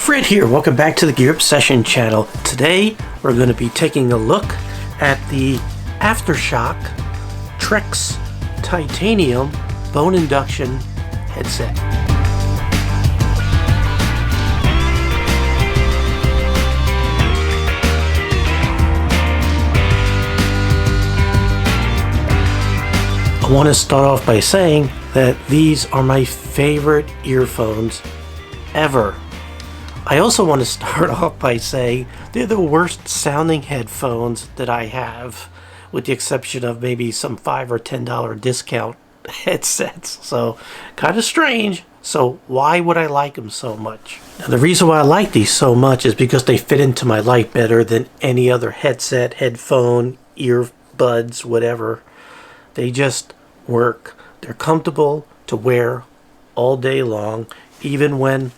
Fred here, welcome back to the Gear Obsession channel. Today we're going to be taking a look at the Aftershokz Trekz Titanium Bone Induction headset. I want to start off by saying that these are my favorite earphones ever. I also want to start off by saying they're the worst sounding headphones that I have, with the exception of maybe some $5 or $10 discount headsets. So kind of strange. So why would I like them so much? Now, the reason why I like these so much is because they fit into my life better than any other headset, headphone, earbuds, whatever. They just work. They're comfortable to wear all day long, even when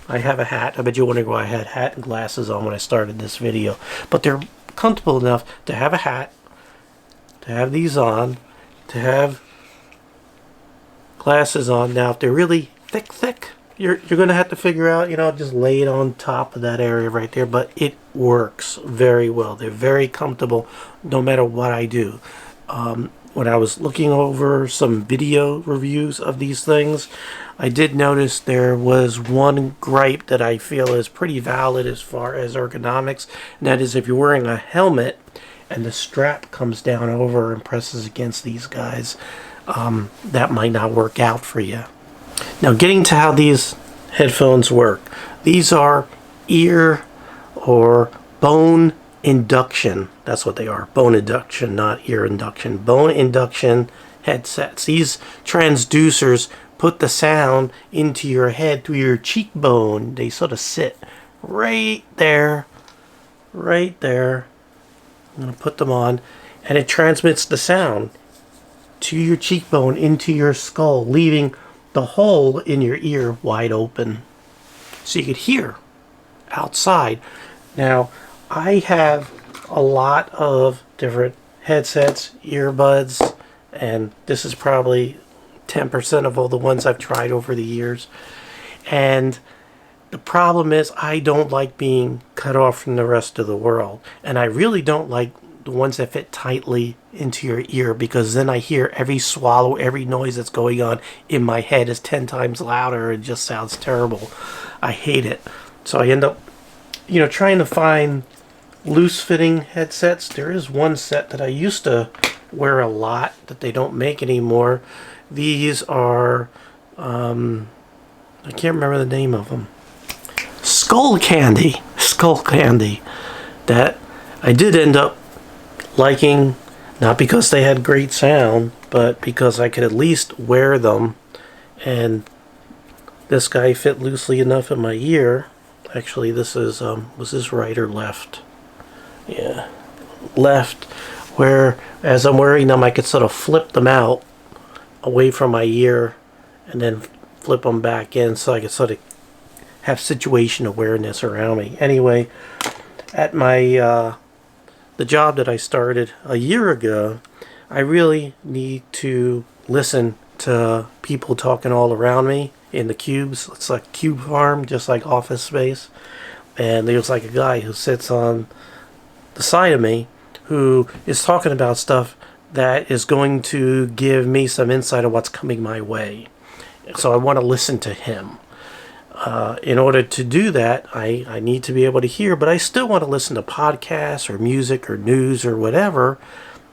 I have a hat. I bet you're wondering why I had hat and glasses on when I started this video. But they're comfortable enough to have a hat, to have these on, to have glasses on. Now, if they're really thick, you're going to have to figure out, just lay it on top of that area right there. But it works very well. They're very comfortable no matter what I do. When I was looking over some video reviews of these things, I did notice there was one gripe that I feel is pretty valid as far as ergonomics, and that is if you're wearing a helmet and the strap comes down over and presses against these guys, that might not work out for you. Now, getting to how these headphones work. These are ear or bone induction. That's what they are. Bone induction, not ear induction. Bone induction headsets. These transducers put the sound into your head through your cheekbone. They sort of sit right there. Right there. I'm going to put them on. And it transmits the sound to your cheekbone into your skull, leaving the hole in your ear wide open, so you could hear outside. Now, I have a lot of different headsets, earbuds, and this is probably 10% of all the ones I've tried over the years. And the problem is I don't like being cut off from the rest of the world. And I really don't like the ones that fit tightly into your ear, because then I hear every swallow, every noise that's going on in my head is 10 times louder. It just sounds terrible. I hate it. So I end up, trying to find loose-fitting headsets. There is one set that I used to wear a lot that they don't make anymore. These are, I can't remember the name of them. Skull Candy, that I did end up liking, not because they had great sound, but because I could at least wear them. And this guy fit loosely enough in my ear. Actually, this is, was this right or left? Yeah, left, where as I'm wearing them I could sort of flip them out away from my ear and then flip them back in, so I could sort of have situation awareness around me. Anyway, at my the job that I started a year ago, I really need to listen to people talking all around me in the cubes. It's like a cube farm, just like Office Space. And there's like a guy who sits on the side of me who is talking about stuff that is going to give me some insight of what's coming my way. So I want to listen to him. In order to do that, I need to be able to hear, but I still want to listen to podcasts or music or news or whatever.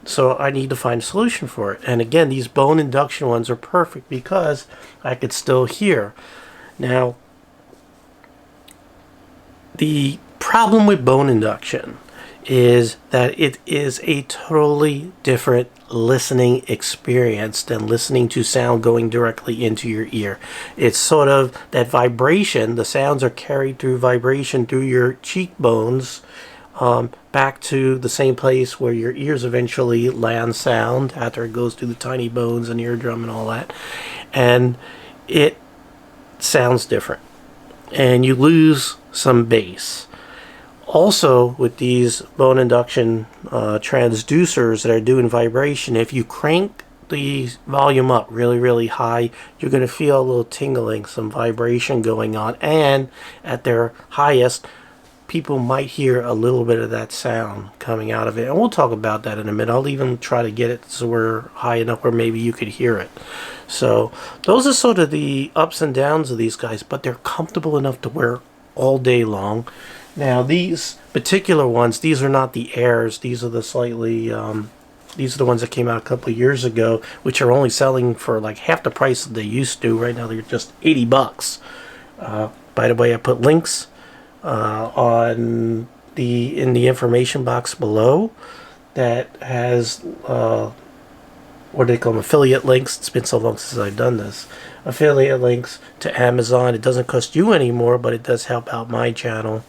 So I need to find a solution for it. And again, these bone induction ones are perfect because I could still hear. Now, the problem with bone induction is that it is a totally different listening experience than listening to sound going directly into your ear. It's sort of that vibration. The sounds are carried through vibration through your cheekbones back to the same place where your ears eventually land sound after it goes through the tiny bones and eardrum and all that. And it sounds different. And you lose some bass. Also, with these bone induction transducers that are doing vibration, if you crank the volume up really high, you're going to feel a little tingling, some vibration going on, and at their highest, people might hear a little bit of that sound coming out of it. And we'll talk about that in a minute. I'll even try to get it so we're high enough where maybe you could hear it. So those are sort of the ups and downs of these guys, but they're comfortable enough to wear all day long. Now these particular ones, these are not the Airs. These are the slightly, these are the ones that came out a couple of years ago, which are only selling for like half the price that they used to. Right now they're just 80 bucks. By the way, I put links on in the information box below that has what do they call them, affiliate links. It's been so long since I've done this. Affiliate links to Amazon. It doesn't cost you anymore, but it does help out my channel.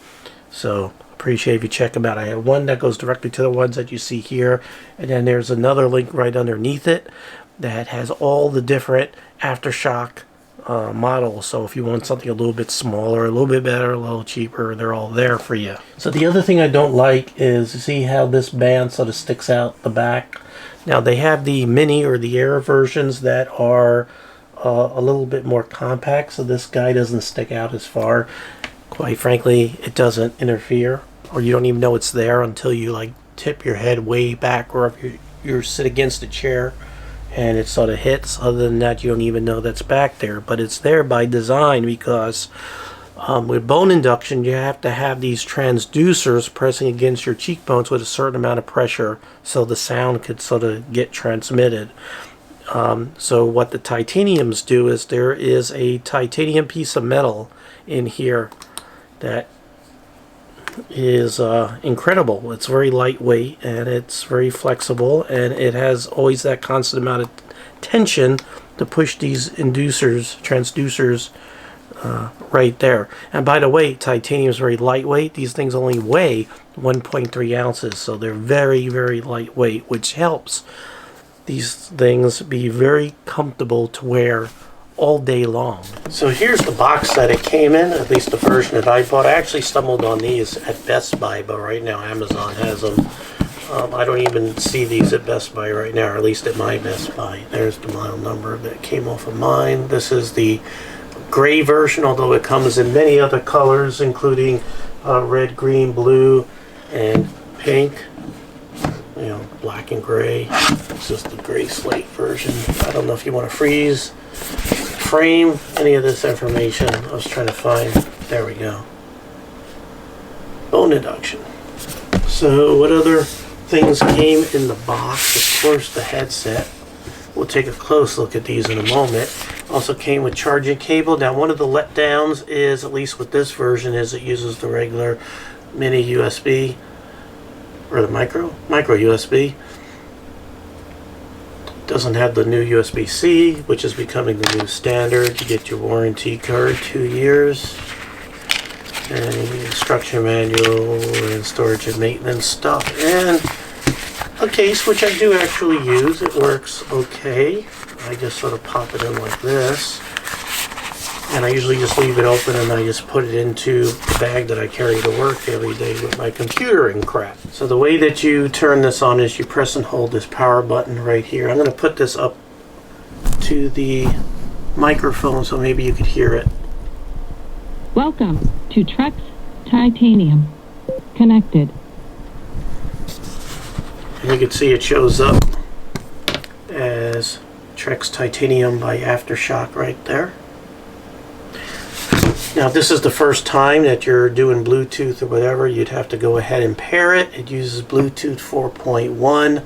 So appreciate if you check them out. I have one that goes directly to the ones that you see here, and then there's another link right underneath it that has all the different Aftershock models. So if you want something a little bit smaller, a little bit better, a little cheaper, they're all there for you. So the other thing I don't like is, you see how this band sort of sticks out the back. Now they have the mini or the Air versions that are a little bit more compact, so this guy doesn't stick out as far. Quite frankly, it doesn't interfere, or you don't even know it's there until you like tip your head way back, or if you sit against a chair and it sort of hits. Other than that, you don't even know that's back there, but it's there by design, because with bone induction, you have to have these transducers pressing against your cheekbones with a certain amount of pressure so the sound could sort of get transmitted. So what the titaniums do is, there is a titanium piece of metal in here that is incredible. It's very lightweight and it's very flexible, and it has always that constant amount of tension to push these transducers right there. And by the way, titanium is very lightweight. These things only weigh 1.3 ounces, so they're very lightweight, which helps these things be very comfortable to wear all day long. So here's the box that it came in, at least the version that I bought. I actually stumbled on these at Best Buy, but right now Amazon has them. I don't even see these at Best Buy right now, or at least at my Best Buy. There's the model number that came off of mine. This is the gray version, although it comes in many other colors, including red, green, blue, and pink. You know, black and gray. It's just the gray slate version. I don't know if you want to frame any of this information. I was trying to find. There we go. Bone induction. So what other things came in the box? Of course, the headset. We'll take a close look at these in a moment. Also came with charging cable. Now, one of the letdowns is, at least with this version, is it uses the regular mini USB, or the micro USB. Doesn't have the new USB-C, which is becoming the new standard. You get your warranty card, 2 years, and instruction manual and storage and maintenance stuff, and a case which I do actually use. It works okay. I just sort of pop it in like this, and I usually just leave it open, and I just put it into the bag that I carry to work every day with my computer and crap. So the way that you turn this on is you press and hold this power button right here. I'm going to put this up to the microphone so maybe you could hear it. Welcome to Trekz Titanium Connected. And you can see it shows up as Trekz Titanium by Aftershock right there. Now, if this is the first time that you're doing Bluetooth or whatever, you'd have to go ahead and pair it. It uses Bluetooth 4.1,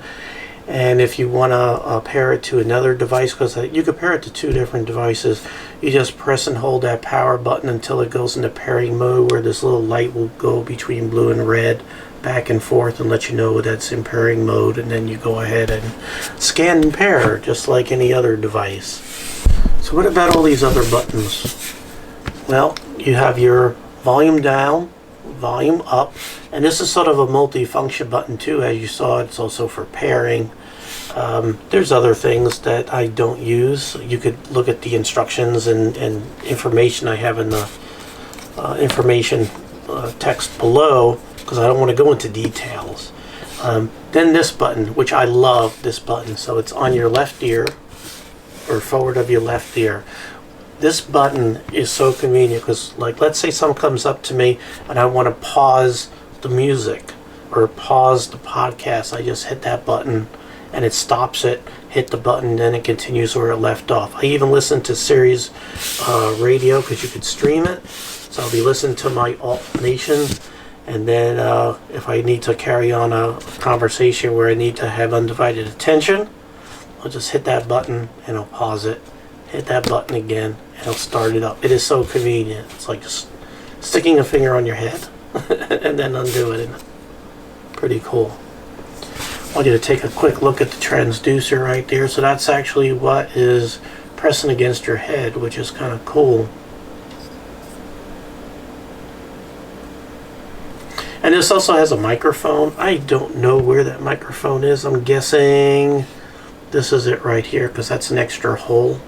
and if you want to pair it to another device, because you could pair it to 2 different devices, you just press and hold that power button until it goes into pairing mode, where this little light will go between blue and red back and forth and let you know that's in pairing mode, and then you go ahead and scan and pair just like any other device. So what about all these other buttons? Well, you have your volume down, volume up, and this is sort of a multi-function button too. As you saw, it's also for pairing. There's other things that I don't use. You could look at the instructions and information I have in the information text below, because I don't want to go into details. Then this button, which I love this button. So it's on your left ear, or forward of your left ear. This button is so convenient because, like, let's say someone comes up to me and I want to pause the music or pause the podcast. I just hit that button and it stops it. Hit the button, then it continues where it left off. I even listen to Sirius radio because you could stream it. So I'll be listening to my alt nation, and then if I need to carry on a conversation where I need to have undivided attention, I'll just hit that button and I'll pause it. Hit that button again and it'll start it up. It is so convenient. It's like just sticking a finger on your head and then undo it. And pretty cool. I want you to take a quick look at the transducer right there. So that's actually what is pressing against your head, which is kind of cool. And this also has a microphone. I don't know where that microphone is. I'm guessing this is it right here because that's an extra hole.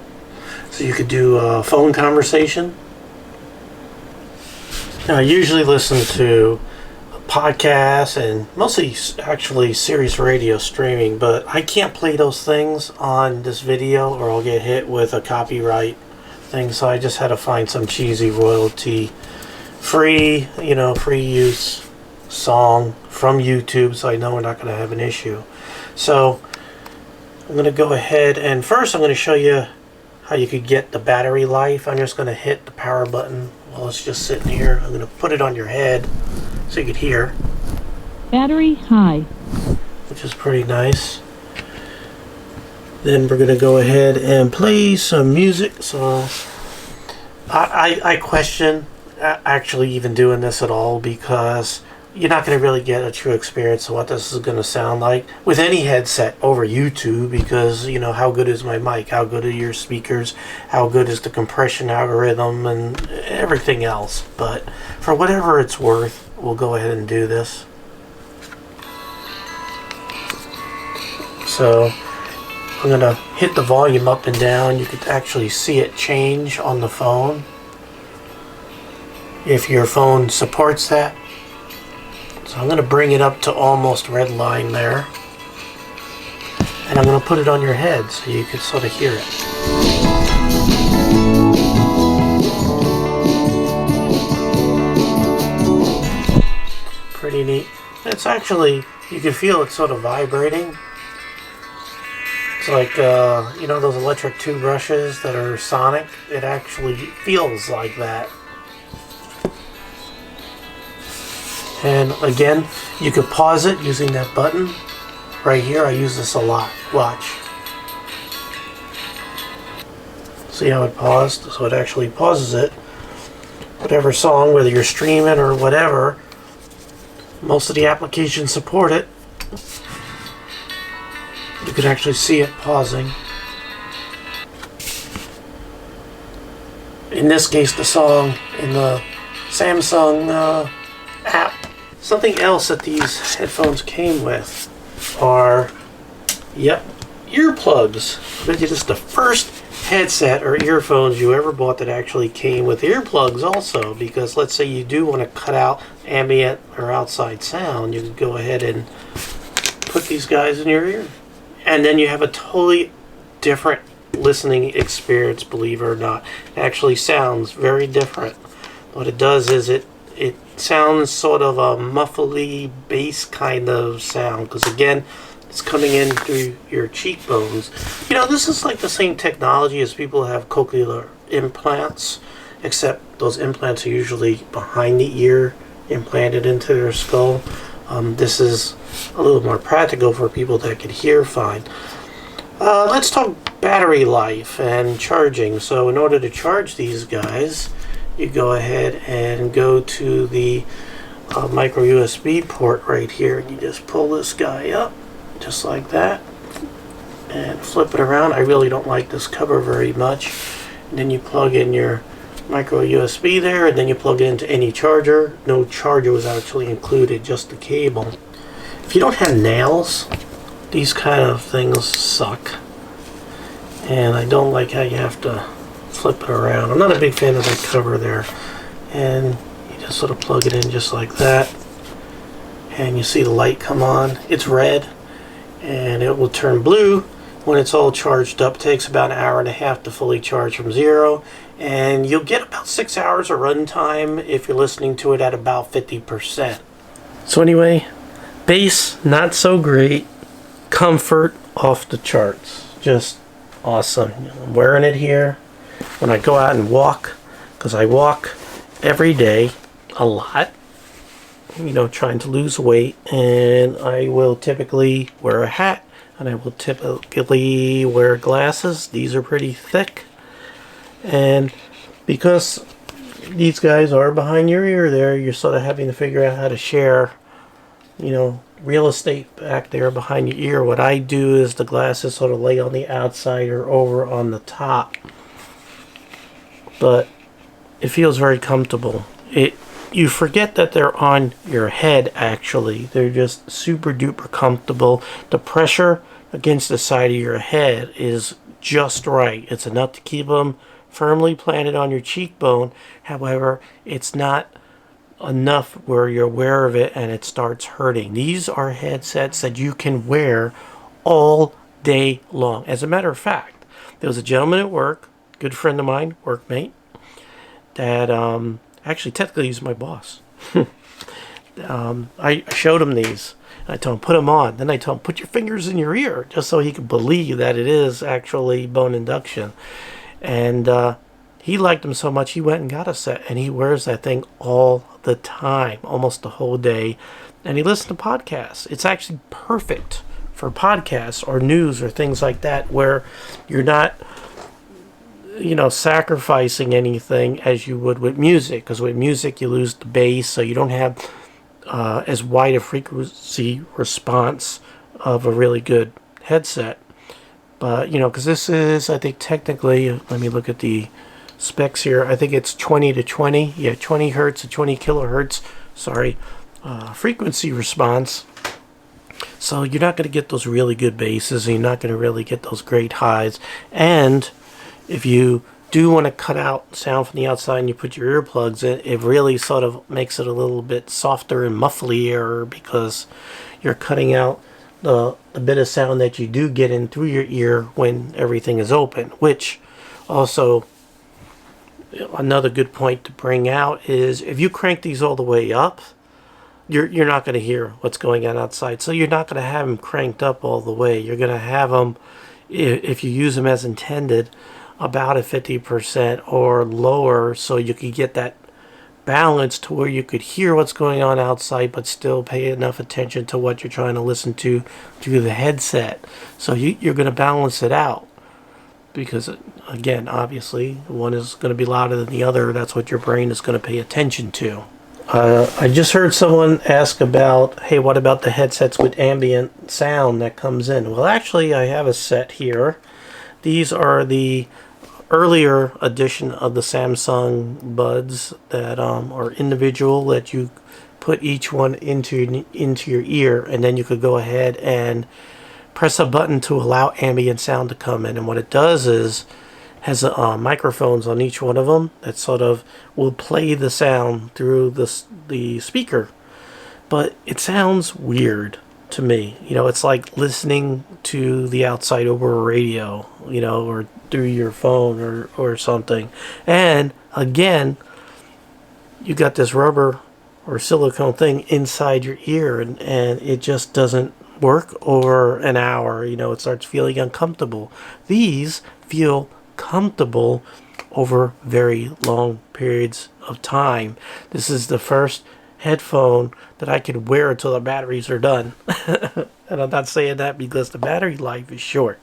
So you could do a phone conversation. Now, I usually listen to podcasts and mostly actually Sirius radio streaming, but I can't play those things on this video or I'll get hit with a copyright thing. So I just had to find some cheesy royalty free, free use song from YouTube, so I know we're not going to have an issue. So I'm going to go ahead and first I'm going to show you how you could get the battery life. I'm just going to hit the power button while it's just sitting here. I'm going to put it on your head so you could hear. Battery high. Which is pretty nice. Then we're going to go ahead and play some music. So I question actually even doing this at all because you're not going to really get a true experience of what this is going to sound like with any headset over YouTube because, how good is my mic? How good are your speakers? How good is the compression algorithm and everything else? But for whatever it's worth, we'll go ahead and do this. So I'm going to hit the volume up and down. You could actually see it change on the phone if your phone supports that. So I'm going to bring it up to almost red line there. And I'm going to put it on your head so you can sort of hear it. Pretty neat. It's actually, you can feel it sort of vibrating. It's like, those electric toothbrushes that are sonic. It actually feels like that. And again, you could pause it using that button right here. I use this a lot. Watch. See how it paused? So it actually pauses it. Whatever song, whether you're streaming or whatever, most of the applications support it. You could actually see it pausing. In this case, the song in the Samsung app. Something else that these headphones came with are, earplugs. I bet you this is the first headset or earphones you ever bought that actually came with earplugs also, because let's say you do want to cut out ambient or outside sound, you can go ahead and put these guys in your ear. And then you have a totally different listening experience, believe it or not. It actually sounds very different. What it does is it sounds sort of a muffly bass kind of sound, because again, it's coming in through your cheekbones. This is like the same technology as people have cochlear implants, except those implants are usually behind the ear, implanted into their skull. This is a little more practical for people that can hear fine. Let's talk battery life and charging. So in order to charge these guys, you go ahead and go to the micro USB port right here, and you just pull this guy up just like that and flip it around. I really don't like this cover very much. And then you plug in your micro USB there, and then you plug it into any charger. No charger was actually included, just the cable. If you don't have nails, these kind of things suck, and I don't like how you have to flip it around. I'm not a big fan of that cover there. And you just sort of plug it in just like that, and you see the light come on. It's red, and it will turn blue when it's all charged up. It takes about an hour and a half to fully charge from zero, and you'll get about 6 hours of runtime if you're listening to it at about 50%. So anyway, bass, not so great. Comfort, off the charts. Just awesome. I'm wearing it here when I go out and walk, because I walk every day a lot, trying to lose weight, and I will typically wear a hat, and I will typically wear glasses. These are pretty thick, and because these guys are behind your ear there, you're sort of having to figure out how to share real estate back there behind your ear. What I do is the glasses sort of lay on the outside or over on the top, but it feels very comfortable. You forget that they're on your head. Actually, they're just super duper comfortable. The pressure against the side of your head is just right. It's enough to keep them firmly planted on your cheekbone. However, it's not enough where you're aware of it and it starts hurting. These are headsets that you can wear all day long. As a matter of fact, there was a gentleman at work, good friend of mine, workmate, that actually technically he's my boss. I showed him these. I told him, put them on. Then I told him, put your fingers in your ear, just so he could believe that it is actually bone induction. And he liked them so much, he went and got a set, and he wears that thing all the time, almost the whole day. And he listens to podcasts. It's actually perfect for podcasts or news or things like that, where you're not sacrificing anything as you would with music, because with music you lose the bass, so you don't have as wide a frequency response of a really good headset. But because this is, I think technically, let me look at the specs here, I think it's 20 to 20, 20 hertz to 20 kilohertz, frequency response. So you're not going to get those really good basses, and you're not going to really get those great highs. And if you do want to cut out sound from the outside and you put your earplugs in, it really sort of makes it a little bit softer and mufflier, because you're cutting out the bit of sound that you do get in through your ear when everything is open. Which also, another good point to bring out is, if you crank these all the way up, you're not going to hear what's going on outside. So you're not going to have them cranked up all the way. You're going to have them, if you use them as intended, about a 50% or lower, so you could get that balance to where you could hear what's going on outside but still pay enough attention to what you're trying to listen to through the headset. So you're going to balance it out, because again, obviously one is going to be louder than the other. That's what your brain is going to pay attention to. I just heard someone ask about, hey, what about the headsets with ambient sound that comes in? Well, actually, I have a set here. These are the earlier edition of the Samsung Buds that are individual, that you put each one into your ear, and then you could go ahead and press a button to allow ambient sound to come in. And what it does is has microphones on each one of them that sort of will play the sound through the speaker. But it sounds weird to me. It's like listening to the outside over a radio, or through your phone or something. And again, you got this rubber or silicone thing inside your ear, and it just doesn't work over an hour. It starts feeling uncomfortable. These feel comfortable over very long periods of time. This is the first headphone that I could wear until the batteries are done. And I'm not saying that because the battery life is short,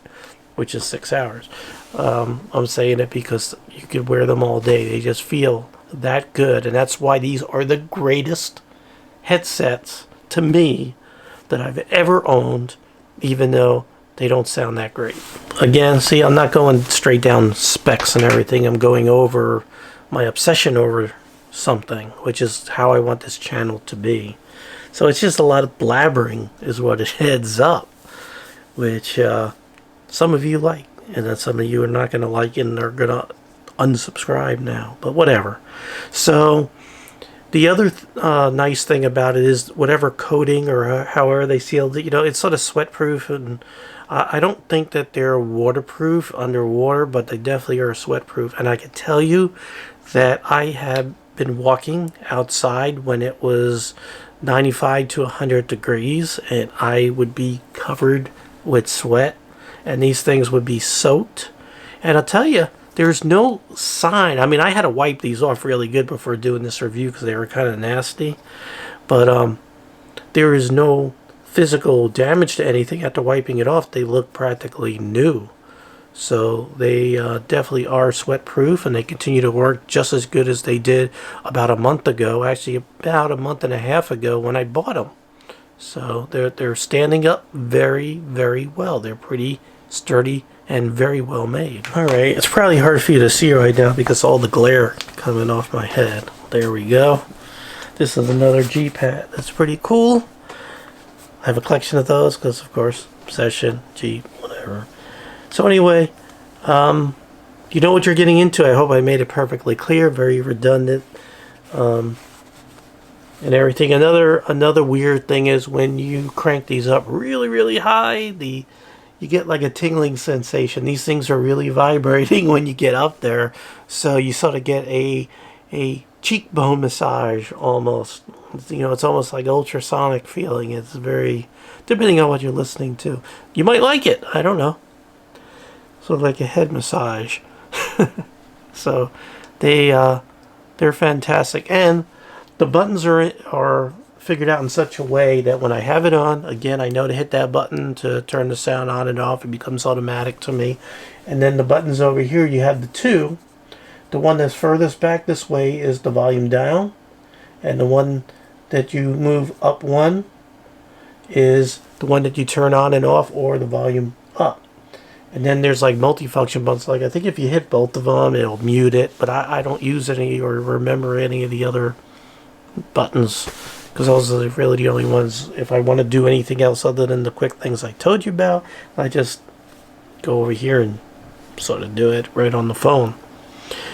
which is 6 hours. I'm saying it because you could wear them all day. They just feel that good, and that's why these are the greatest headsets to me that I've ever owned, even though they don't sound that great. Again, see, I'm not going straight down specs and everything. I'm going over my obsession over something, which is how I want this channel to be. So it's just a lot of blabbering is what it heads up, which some of you like, and then some of you are not going to like it and are going to unsubscribe now, but whatever. So The other nice thing about it is whatever coating or however they sealed it, it's sort of sweat proof, and I don't think that they're waterproof underwater, but they definitely are sweat proof. And I can tell you that I have been walking outside when it was 95 to 100 degrees, and I would be covered with sweat, and these things would be soaked. And I'll tell you, there's no sign. I mean, I had to wipe these off really good before doing this review because they were kind of nasty. But there is no physical damage to anything after wiping it off. They look practically new. So they definitely are sweat proof, and they continue to work just as good as they did about a month ago. Actually, about a month and a half ago when I bought them. So they're standing up very, very well. They're pretty sturdy and very well made. Alright, it's probably hard for you to see right now because all the glare coming off my head. There we go. This is another G-pad. That's pretty cool. I have a collection of those because, of course, Session, G, whatever. So anyway, you know what you're getting into. I hope I made it perfectly clear, very redundant, and everything. Another weird thing is when you crank these up really, really high, you get like a tingling sensation. These things are really vibrating when you get up there, so you sort of get a cheekbone massage almost. It's almost like ultrasonic feeling. It's very, depending on what you're listening to. You might like it. I don't know. Sort of like a head massage. So they're fantastic, and the buttons are figured out in such a way that when I have it on, again, I know to hit that button to turn the sound on and off. It becomes automatic to me. And then the buttons over here, you have the two. The one that's furthest back this way is the volume down, and the one that you move up one is the one that you turn on and off, or the volume up. And then there's like multifunction buttons. Like I think if you hit both of them, it'll mute it. But I don't use any or remember any of the other buttons, because those are really the only ones. If I want to do anything else other than the quick things I told you about, I just go over here and sort of do it right on the phone.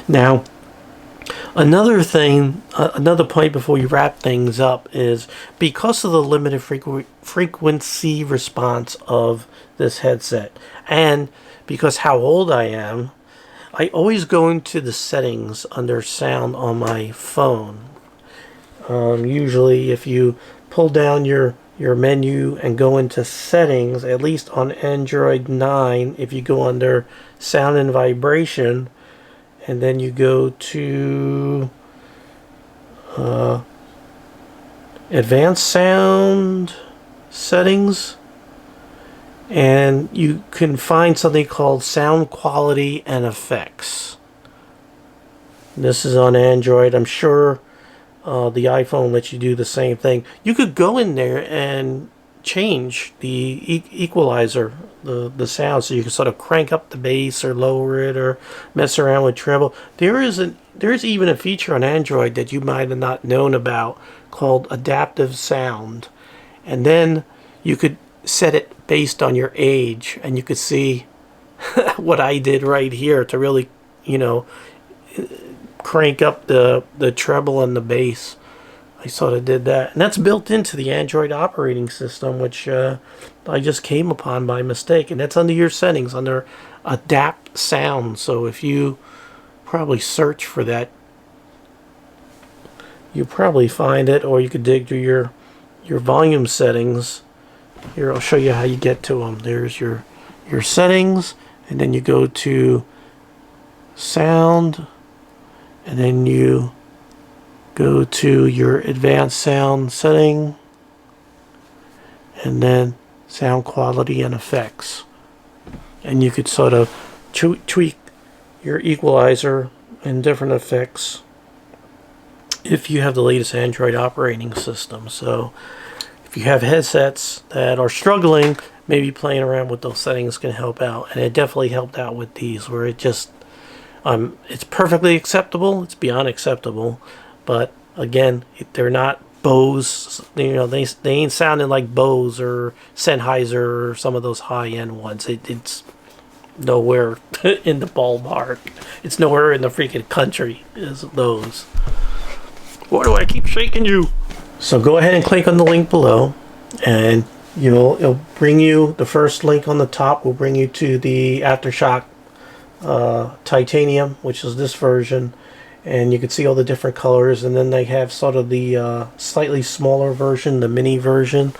Now, another thing, another point before you wrap things up is because of the limited frequency response of this headset, and because how old I am, I always go into the settings under sound on my phone. Usually if you pull down your menu and go into settings, at least on Android 9, if you go under sound and vibration, and then you go to advanced sound settings, and you can find something called sound quality and effects. This is on Android. I'm sure the iPhone lets you do the same thing. You could go in there and change the equalizer, the sound, so you can sort of crank up the bass or lower it or mess around with treble. There's even a feature on Android that you might have not known about called adaptive sound, and then you could set it based on your age, and you could see what I did right here to really, crank up the treble and the bass. I sort of did that, and that's built into the Android operating system, which I just came upon by mistake, and that's under your settings under adapt sound. So if you probably search for that, you probably find it, or you could dig through your volume settings. Here, I'll show you how you get to them. There's your settings, and then you go to sound, and then you go to your advanced sound setting, and then sound quality and effects. And you could sort of tweak your equalizer and different effects if you have the latest Android operating system. So if you have headsets that are struggling, maybe playing around with those settings can help out. And it definitely helped out with these, where it just it's perfectly acceptable. It's beyond acceptable. But again, they're not Bose. They ain't sounding like Bose or Sennheiser or some of those high-end ones. It's nowhere in the ballpark. It's nowhere in the freaking country as those. Why do I keep shaking you? So go ahead and click on the link below, and it'll bring you, the first link on the top will bring you to the Aftershock Titanium, which is this version, and you can see all the different colors. And then they have sort of the slightly smaller version, the mini version,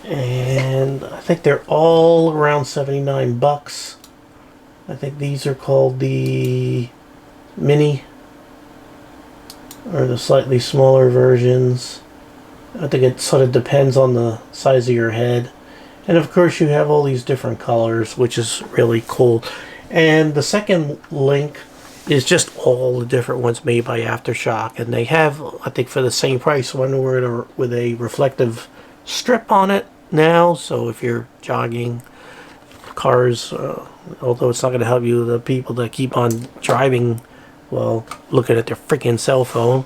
and I think they're all around 79 bucks. I think these are called the mini, or the slightly smaller versions. I think it sort of depends on the size of your head. And of course you have all these different colors, which is really cool. And the second link is just all the different ones made by Aftershock. And they have, I think for the same price, one with a reflective strip on it now. So if you're jogging, cars, although it's not going to help you, the people that keep on driving, well, looking at their freaking cell phone.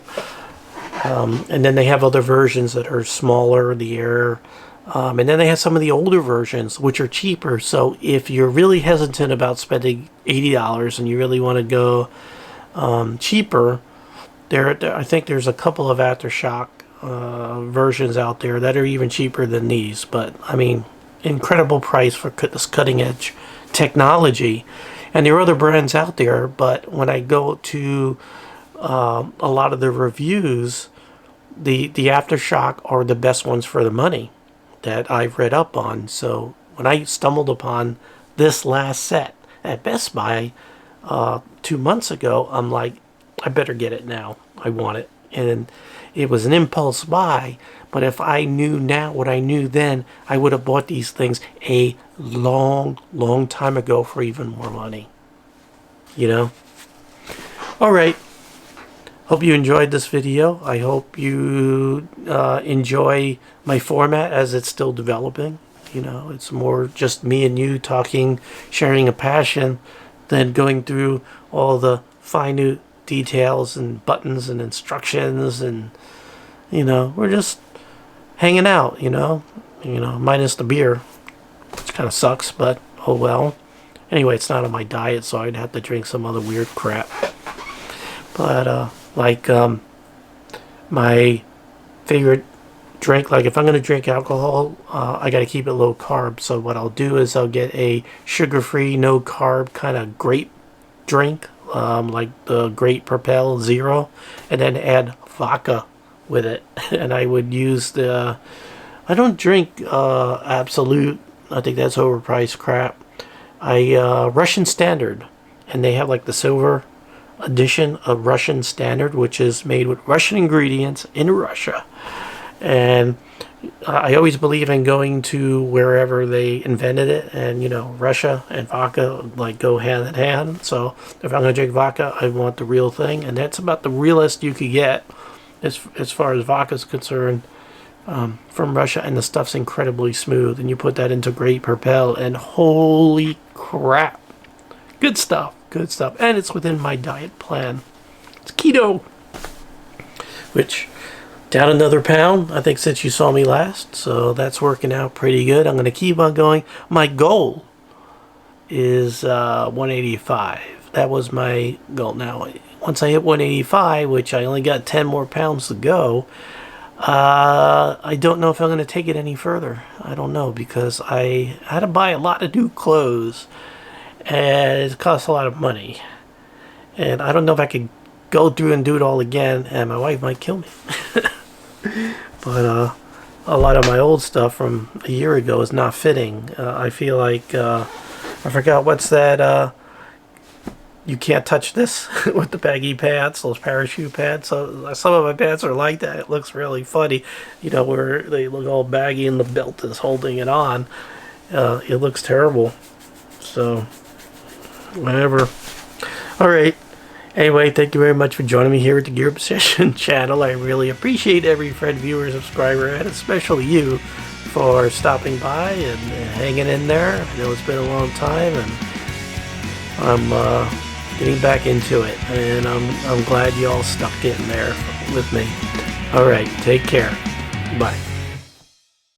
And then they have other versions that are smaller, the air. And then they have some of the older versions, which are cheaper. So if you're really hesitant about spending $80 and you really want to go cheaper, I think there's a couple of Aftershock versions out there that are even cheaper than these. But, I mean, incredible price for this cutting-edge technology. And there are other brands out there, but when I go to a lot of the reviews, the Aftershock are the best ones for the money that I've read up on. So when I stumbled upon this last set at Best Buy 2 months ago, I'm like, I better get it now. I want it. And it was an impulse buy, but if I knew now what I knew then, I would have bought these things a long time ago for even more money. You know? Alright. Hope you enjoyed this video. I hope you enjoy my format as it's still developing. You know, it's more just me and you talking, sharing a passion, than going through all the fine details and buttons and instructions, and we're just hanging out, minus the beer, which kind of sucks, but oh well. Anyway, it's not on my diet, so I'd have to drink some other weird crap. But my favorite drink, like if I'm going to drink alcohol, I got to keep it low carb. So what I'll do is I'll get a sugar-free, no carb kind of grape drink, like the Great Propel Zero, and then add vodka with it. And I would use I don't drink Absolute. I think that's overpriced crap. Russian Standard, and they have like the silver edition of Russian Standard, which is made with Russian ingredients in Russia. And I always believe in going to wherever they invented it, and Russia and vodka like go hand in hand. So if I'm going to drink vodka, I want the real thing, and that's about the realest you could get as far as vodka is concerned, from Russia. And the stuff's incredibly smooth, and you put that into Great Propel, and holy crap, good stuff. And it's within my diet plan. It's keto, which down another pound, I think, since you saw me last. So that's working out pretty good. I'm going to keep on going. My goal is 185. That was my goal. Now, once I hit 185, which I only got 10 more pounds to go, I don't know if I'm going to take it any further. I don't know, because I had to buy a lot of new clothes, and it costs a lot of money. And I don't know if I could go through and do it all again, and my wife might kill me. But a lot of my old stuff from a year ago is not fitting. I feel like I forgot what's that you can't touch this with the baggy pants, those parachute pants. So some of my pants are like that. It looks really funny, where they look all baggy and the belt is holding it on. It looks terrible. So whatever. Alright. Anyway, thank you very much for joining me here at the Gear Obsession channel. I really appreciate every friend, viewer, subscriber, and especially you for stopping by and hanging in there. I know it's been a long time, and I'm getting back into it, and I'm glad you all stuck in there with me. Alright, take care. Bye.